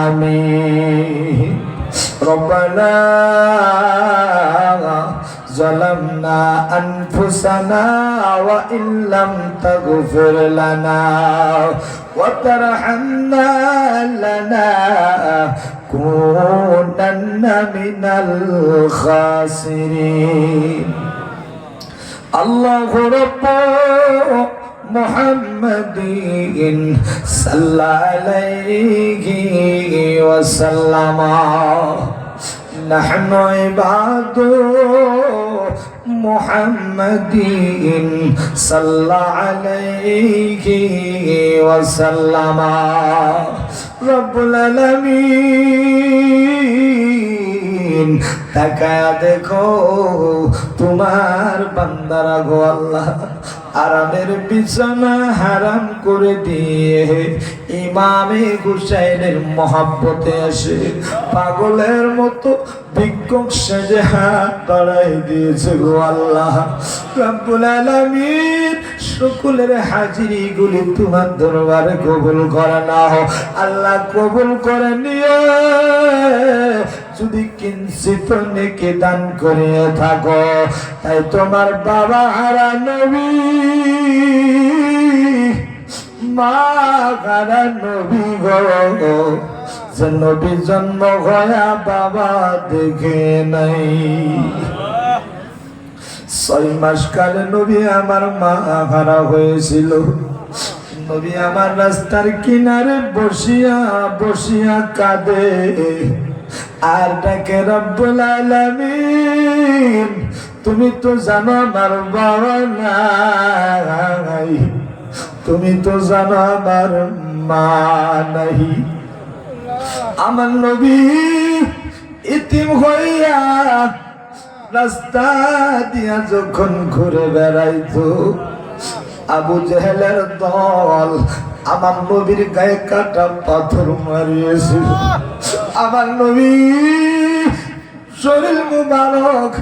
آمين ربنا ظلمنا أنفسنا وإن لم تغفر لنا وترحمنا لنكونن من الخاسرين الله رب محمد صلى عليه وسلم نحن عباد محمد صلى عليه وسلم رب العالمين তাকায়া দেখো তোমার বান্দারা গো আল্লাহ আরামের বিছানা হারাম করে দিয়ে ইমামে হুসাইনের মহব্বতে আসে পাগলের মতো ভিক্ষুক সেজে হাত বাড়াই দিয়েছে গো আল্লাহ রব্বুল আলামিন সকলের হাজিরিগুলি তোমার দরবারে কবুল করে নাও আল্লাহ কবুল করে নিয়ে যদি কিঞ্চিত নেকি দান করিয়ে থাকো তাই তোমার বাবা হারা নবী মা হারা নবী গো যে নবী জন্ম হয়া বাবা দেখে নাই 6 মাস কালে নবী আমার মা হারা হয়েছিল নবী আমার রাস্তার কিনারে বসিয়া বসিয়া কাঁদে আর ডাকে রব্বুল আলামিন তুমি তো জানো আমার বাবা নাই তুমি তো জানো আমার মা নাই আমার নবী ইতিম হইয়া রাস্তা দিয়া যখন ঘুরে বেড়াইতো আবু জেহেলের দল আমার নবীর গায়ে কাটা পাথর মারিয়েছিল আমার নবী শরীর মুবারক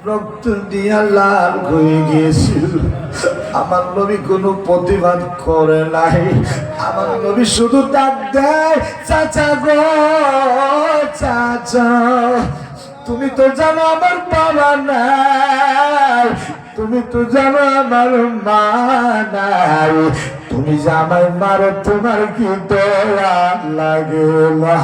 রক্ত দিয়া লাল হয়ে গিয়েছিল আমার নবী কোনো প্রতিবাদ করে নাই আমার নবী শুধু ডাক দেয় চাচা গো চাচা তুমি তো জানো আমার বাবা নাই তুমি তো জানো আমার মা নাই তুমি যে আমায় মারো তোমার কি দয়া লাগে না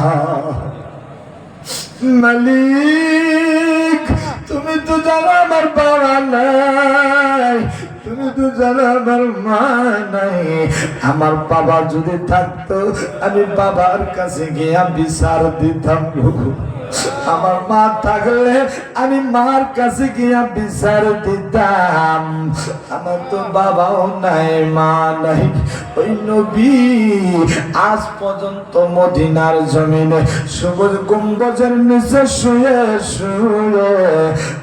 মালিক তুমি তো জানো আমার বাবা নাই তুমি তো জানো আমার মা নাই আমার বাবা যদি থাকতো আমি বাবার কাছে গিয়া বিচার দিতাম আমার মা থাকলে আমি মার কাছে গিয়া বিচার দিতাম আমার তো বাবাও নাই মা নাই ওই নবী আজ পর্যন্ত মদিনার জমিনে সবুজ গম্বুজের নিচে শুয়ে শুয়ে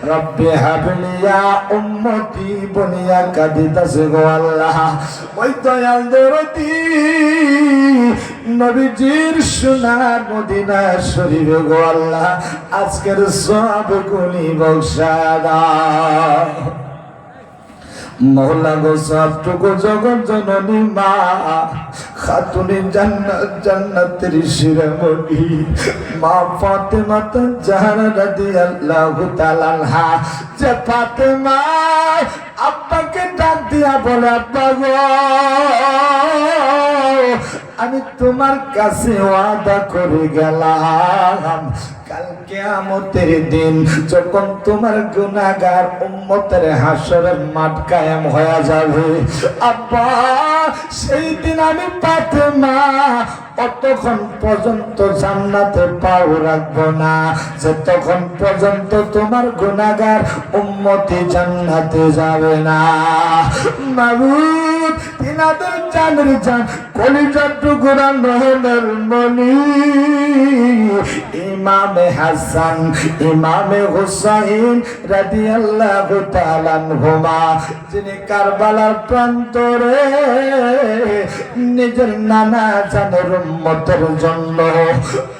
রব্বি হাবলিয়া উম্মতি বনিয়া কাঁদিতাছে গো আল্লাহ ওই দয়াল দরদি নবীজির সোনার মদিনা শরীফে গো আল্লাহ আজকের সব গুলি বক্সা দাও মওলা গো সবটুকু জগৎ জননী মা খাতুনে জান্নাত জান্নাতের শিরোমণি মা ফাতেমা জাহরা রাদিয়াল্লাহু তাআলা আনহা যে ফাতেমা আব্বাকে ডাক দিয়া বলে আব্বা গো আমি তোমার কাছে ওয়াদা করে গেলাম কাল কিয়ামতের দিন যখন তোমার গুনাহগার উম্মতের হাসরের মাঠ কায়েম হয়ে যাবে আব্বা সেই দিন আমি ফাতেমা ততক্ষণ পর্যন্ত জান্নাতে পাও রাখবো না যতক্ষণ পর্যন্ত তোমার গুনাহগার উম্মতি জান্নাতে যাবে না মাবুদ তিনাদের জানের জান কলিজার টুকরা নহনের মনি ইমামে হাসান ইমামে হুসাইন রাদিয়াল্লাহু তাআলা আনহুমা যিনি কারবালার প্রান্তরে নিজের নানা জানের উম্মতের জন্য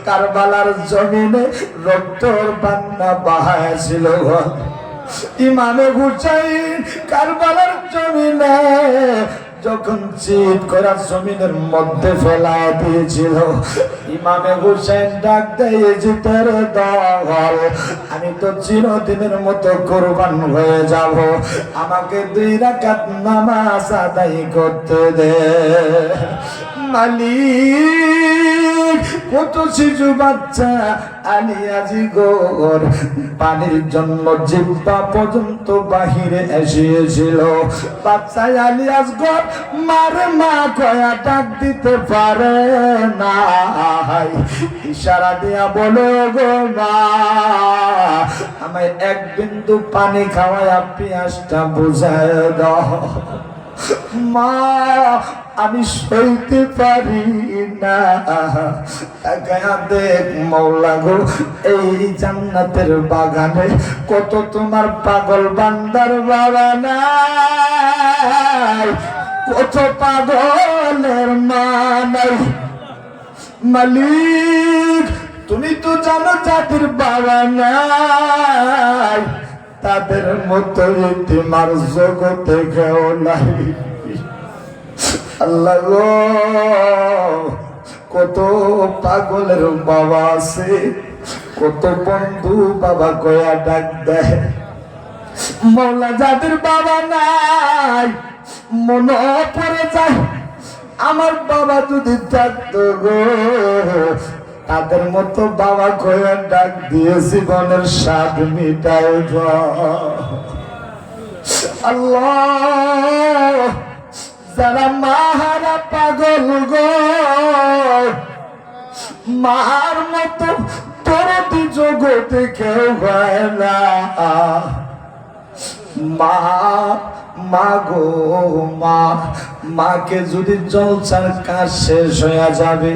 কারবালার জমিনে রক্তর বান্না বাহাইছিল ইমামে হুসাইন কারবালার জমিনে যখন চিৎ করা জমিনের মধ্যে ফেলায় দিয়েছিল, ইমামে হুসেন ডাক দেয়, যে তোর দল, আমি তো চিরদিনের মতো কোরবান হয়ে যাব, আমাকে 2 রাকাত নামাজ আদায় করতে দে। মালিক, কত শিশু বাচ্চা আলিয়াজি গোর পানির জন্য জিব্বা পর্যন্ত বাহিরে এসেছিল। বাচ্চা আলিয়াজ গোর মারে মা কয়া ডাক দিতে পারে না, ইশারা দিয়া বলো, গো মা, আমায় 1 বিন্দু পানি খাওয়ায়া পিয়াসটা বুঝায় দাও। মা, আমি সইতে পারি না। দেখ মৌলা গো, এই জান্নাতের বাগানে কত তোমার পাগল বান্দার বাবা নাই, কত পাগলের মা নাই। মালিক, তুমি তো জানো যাদের বাবা নাই, তাদের মতো তোমার জগতে কেউ নাই। আল্লাহ গো, কত পাগলের বাবা আছে, কত বন্ধু বাবা কয়া ডাক দেয়। মৌলা, যাদের বাবা নাই, মনে পড়ে যায়, আমার বাবা যদি থাকতো গো, তাদের মতো বাবা কয়া ডাক দিয়ে জীবনের স্বাদ মিটাই। আল্লাহ, যারা মাহারা পাগল গো, মার মতো তোর জগতে কেউ হয় না। মা, মা গো মা, মাকে যদি জলসার কাজ শেষ হয়ে যাবে,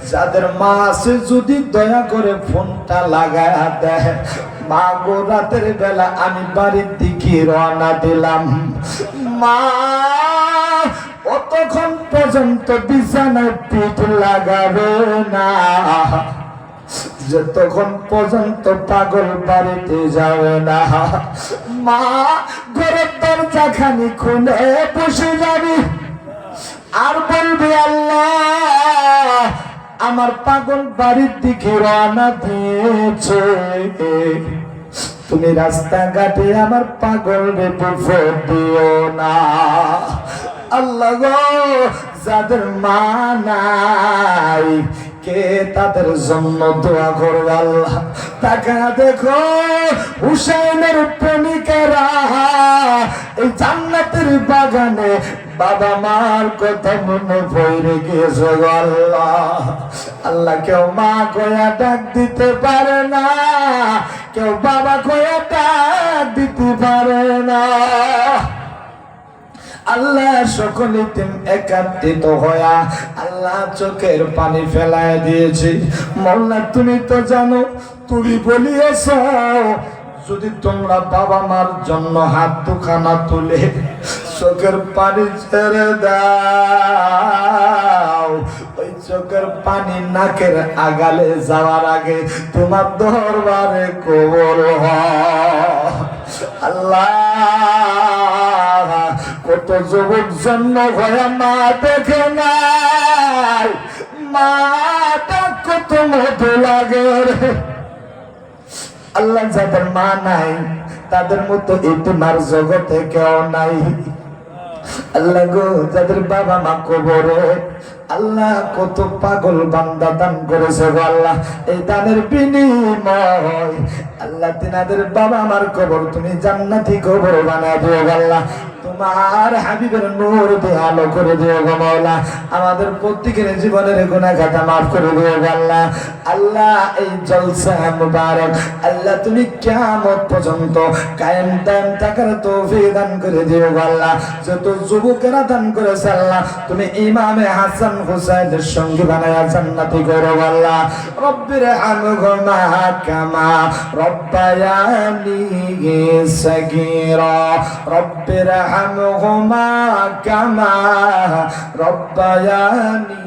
যাদের মা আছে যদি দয়া করে ফোনটা লাগায়া দেয়, মা গো রাতের বেলা আমি বাড়ির দিকে রওনা দিলাম, মা অতক্ষণ পর্যন্ত বিছানায় পিঠ লাগাবে না, যতক্ষণ পর্যন্ত পাগল বাড়িতে যাবে না। মা ঘরের দরজা খানি খুলে বসে যাবে আর বলবে, আল্লাহ, আমার পাগল বাড়ির দিকে রওনা দিয়েছে, তুমি রাস্তাঘাটে আমার পাগল রে বিপদ দিও না। আল্লাহ গো, যাদের মা নাই, কে তাদের জন্য দোয়া করবে? আল্লাহ, তাকা দেখো, হুসাইনের প্রেমিকেরা এই জান্নাতের বাগানে বাবা মার কথা মনে পড়ে গিয়েছে। আল্লাহ, আল্লাহ, কেউ মা কয়া ডাক দিতে পারে না, কেউ বাবা কয়া ডাক দিতে পারে না। আল্লাহ, সকলে একত্রিত হয়া আল্লাহ চোখের পানি ফেলায় দিয়েছে। মৌলা, তুমি তো জানো, তুমি বলিয়েছ, যদি তোমরা বাবা মার জন্য হাত দুখানা তুলে চোখের পানি ছেড়ে দাও, ওই চোখের পানি নাকের আগালে যাওয়ার আগে তোমার দরবারে কবর হয়। আল্লাহ, কত যুবক জন্ম হয়ে মা দেখে নাই, মাটা কত মধু লাগে। আল্লাহ, যাদের মা নাই তাদের মতো এই তোমার জগতে কেউ নাই। আল্লাহ গো, যাদের বাবা মা কবরে, আল্লাহ কত পাগল বান্দা দান করেছে গো আল্লাহ, এই দানের বিনিময় আল্লাহ তিনাদের বাবা মার কবর তুমি জান্নাতি কবর বানায় দিও আল্লাহ, তোমার হাবিবের নূর দিয়ে আলো করে দিও গো মাওলা, আমাদের প্রত্যেকের জীবনের গুনাহ খাতা মাফ করে দিও গো আল্লাহ। আল্লাহ, এই জলসা মুবারক আল্লাহ তুমি কিয়ামত পর্যন্ত কায়েম দায়েম থাকার তৌফিক দান করে দিও গো আল্লাহ। যত যুবকেরা দান করেছে আল্লাহ তুমি ইমামে হাসান হুসাইনের সঙ্গী বানায়া জান্নাতি করো আল্লাহ। রব্বির হামহুমা কামা রব্বায়ানি সাগীরা, রব্বির হামহুমা কামা রব্বায়ানি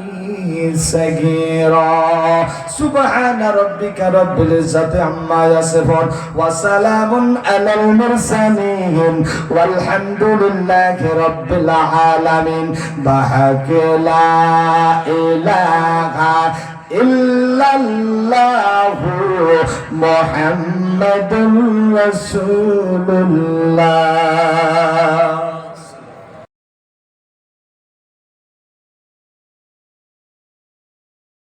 صغيرا سبحان ربك رب العزة عما يصفون وسلام على المرسلين والحمد لله رب العالمين بحق لا إله إلا الله محمد رسول الله